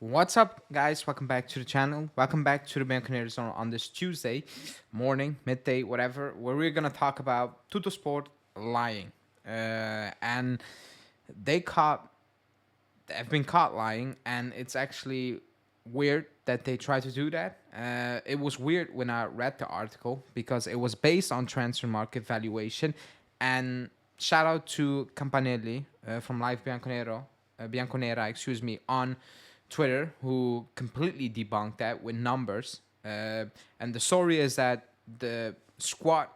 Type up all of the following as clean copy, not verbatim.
What's up, guys? Welcome back to the channel. Welcome back to the Debunking on this Tuesday morning, midday, whatever, where we're gonna talk about Tuttosport lying, and they caught, have been caught lying, and it's actually weird that they try to do that. It was weird when I read the article because it was based on transfer market valuation, and shout out to Campanelli from Live Bianconera, excuse me, on Twitter, who completely debunked that with numbers. And the story is that the squad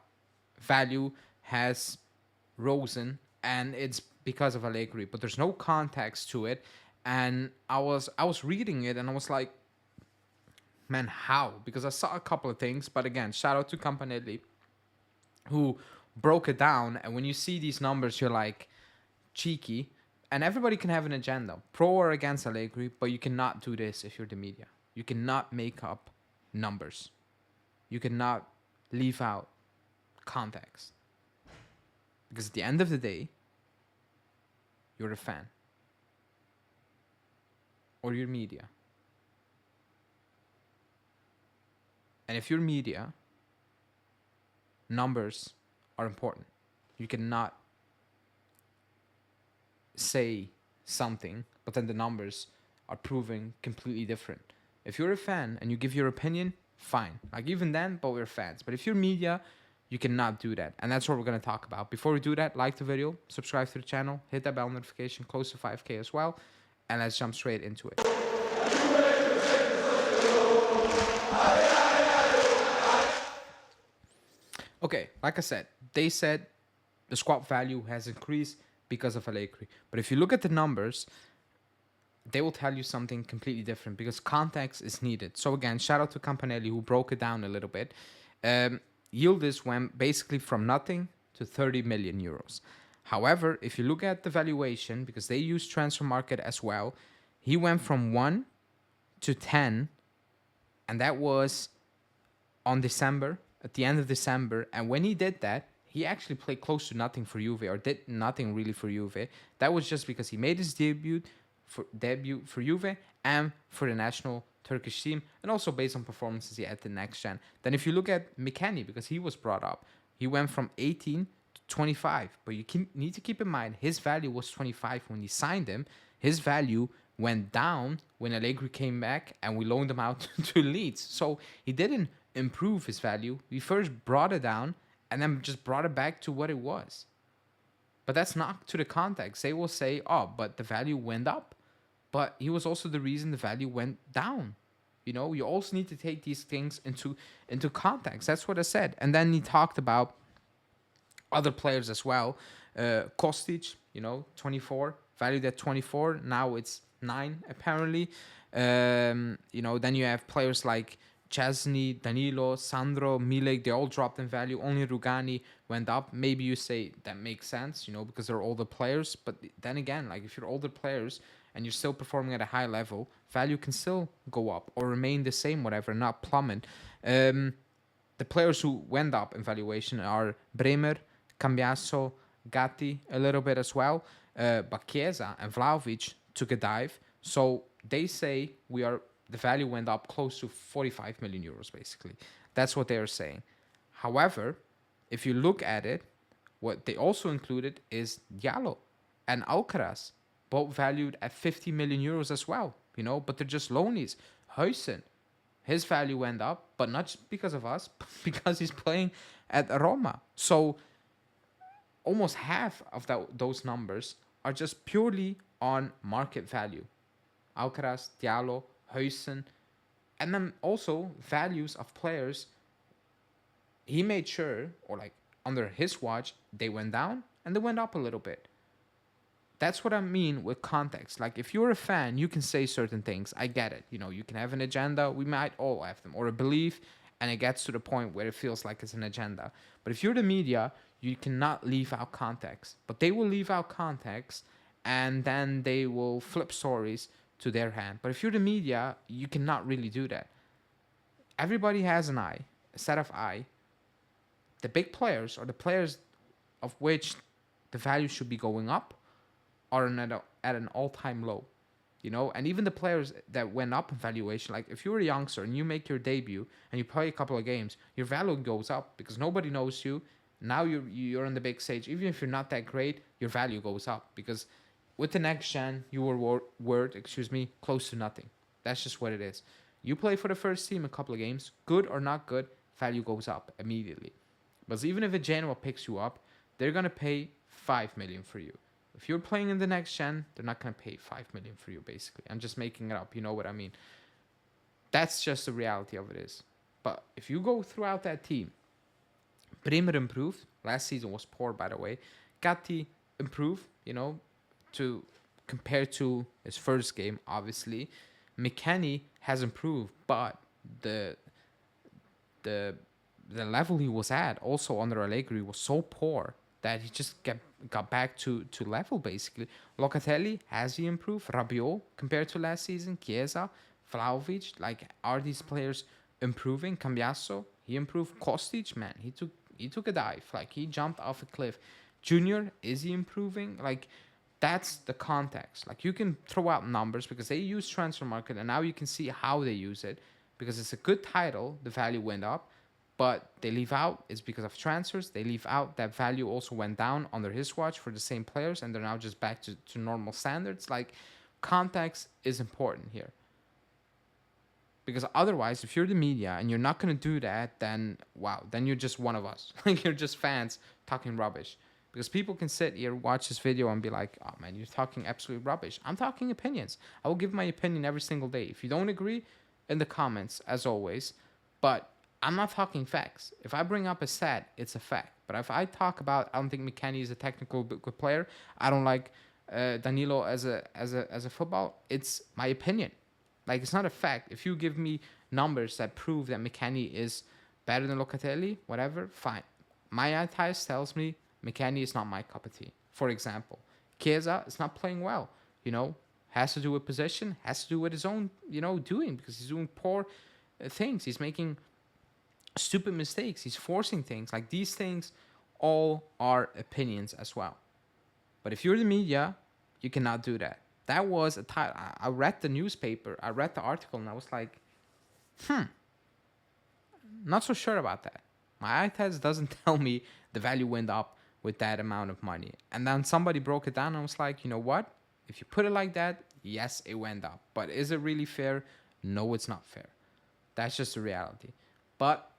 value has risen, and it's because of Allegri, but there's no context to it. And I was reading it, and I was like, man, how? Because I saw a couple of things, but again, shout out to Campanelli, who broke it down. And when you see these numbers, you're like, cheeky. And everybody can have an agenda, pro or against Allegri, but you cannot do this if you're the media. You cannot make up numbers. You cannot leave out context. Because at the end of the day, you're a fan. Or you're media. And if you're media, numbers are important. You cannot say something, but then the numbers are proving completely different. If you're a fan and you give your opinion, fine. Like even then, but we're fans. But if you're media, you cannot do that. And that's what we're going to talk about. Before we do that, like the video, subscribe to the channel, hit that bell notification, close to 5K as well. And let's jump straight into it. Okay, like I said, they said the squad value has increased because of Allegri. But if you look at the numbers, they will tell you something completely different because context is needed. So again, shout out to Campanelli who broke it down a little bit. Yildiz went basically from nothing to 30 million euros. However, if you look at the valuation, because they use transfer market as well, he went from 1 to 10, and that was on December, at the end of December. And when he did that, he actually played close to nothing for Juve, or did nothing really for Juve. That was just because he made his debut for Juve and for the national Turkish team, and also based on performances he had the next gen. Then if you look at McKennie, because he was brought up, he went from 18 to 25. But you need to keep in mind, his value was 25 when he signed him. His value went down when Allegri came back and we loaned him out to Leeds. So he didn't improve his value. We first brought it down and then just brought it back to what it was. But that's not to the context. They will say, oh, but the value went up. But he was also the reason the value went down. You know, you also need to take these things into context. That's what I said. And then he talked about other players as well. Kostic, 24, valued at 24. Now it's 9, apparently. Then you have players like Chesney, Danilo, Sandro, Milik, they all dropped in value. Only Rugani went up. Maybe you say that makes sense, because they're older players. But then again, like if you're older players and you're still performing at a high level, value can still go up or remain the same, whatever, not plummet. The players who went up in valuation are Bremer, Cambiasso, Gatti a little bit as well. But Chiesa and Vlahovic took a dive. So they say the value went up close to 45 million euros, basically. That's what they are saying. However, if you look at it, what they also included is Diallo and Alcaraz, both valued at 50 million euros as well, but they're just loanies. Huijsen, his value went up, but not just because of us, because he's playing at Roma. So almost half of those numbers are just purely on market value. Alcaraz, Diallo, Huijsen, and then also values of players. He made sure, or like under his watch, they went down and they went up a little bit. That's what I mean with context. Like if you're a fan, you can say certain things. I get it. You can have an agenda. We might all have them, or a belief, and it gets to the point where it feels like it's an agenda. But if you're the media, you cannot leave out context. But they will leave out context, and then they will flip stories to their hand. But if you're the media, you cannot really do that. Everybody has an eye, a set of eye. The big players, or the players of which the value should be going up, are at an all-time low. you know. And even the players that went up in valuation, like if you're a youngster and you make your debut and you play a couple of games, your value goes up because nobody knows you. Now you're on the big stage. Even if you're not that great, your value goes up because with the next gen, you were close to nothing. That's just what it is. You play for the first team a couple of games, good or not good, value goes up immediately. But even if a Genoa picks you up, they're gonna pay 5 million for you. If you're playing in the next gen, they're not gonna pay 5 million for you. Basically, I'm just making it up. You know what I mean? That's just the reality of it is. But if you go throughout that team, Bremer improved. Last season was poor, by the way. Gatti improved. You know, to compare to his first game, obviously. McKennie has improved, but the the the level he was at also under Allegri was so poor that he just got back to level basically. Locatelli, has he improved? Rabiot compared to last season? Chiesa, Vlahovic, like are these players improving? Cambiasso, he improved. Kostic, man, he took a dive, like he jumped off a cliff. Junior, is he improving? Like that's the context. Like you can throw out numbers because they use transfer market and now you can see how they use it because it's a good title, the value went up, but they leave out it's because of transfers. They leave out that value also went down under his watch for the same players and they're now just back to normal standards. Like context is important here. Because otherwise, if you're the media and you're not going to do that, then wow, then you're just one of us. Like you're just fans talking rubbish. Because people can sit here, watch this video, and be like, oh man, you're talking absolute rubbish. I'm talking opinions. I will give my opinion every single day. If you don't agree, in the comments, as always. But I'm not talking facts. If I bring up a stat, it's a fact. But if I talk about, I don't think McKennie is a technical good player. I don't like Danilo as a football. It's my opinion. Like, it's not a fact. If you give me numbers that prove that McKennie is better than Locatelli, whatever, fine. My eye test tells me McKennie is not my cup of tea. For example, Chiesa is not playing well, you know, has to do with position, has to do with his own, you know, doing because he's doing poor things. He's making stupid mistakes. He's forcing things. Like, these things all are opinions as well. But if you're the media, you cannot do that. That was a title. I read the newspaper, I read the article, and I was like, not so sure about that. My eye test doesn't tell me the value went up with that amount of money. And then somebody broke it down, and I was like, you know what? If you put it like that, yes, it went up. But is it really fair? No, it's not fair. That's just the reality. But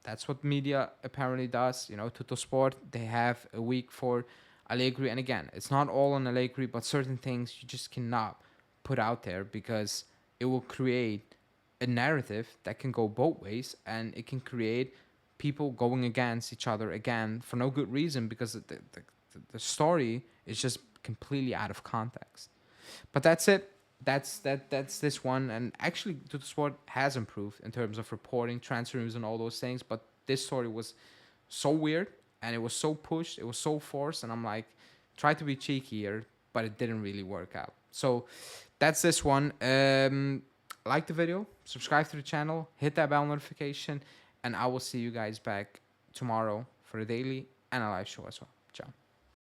that's what media apparently does. You know, Tuttosport, they have a week for Allegri. And again, it's not all on Allegri, but certain things you just cannot put out there because it will create a narrative that can go both ways, and it can create people going against each other again for no good reason because the story is just completely out of context. But that's it. That's this one. And actually, Tuttosport has improved in terms of reporting, transfer news, and all those things. But this story was so weird, and it was so pushed, it was so forced, and I'm like, try to be cheeky here, but it didn't really work out. So that's this one. Like the video, subscribe to the channel, hit that bell notification, and I will see you guys back tomorrow for a daily and a live show as well.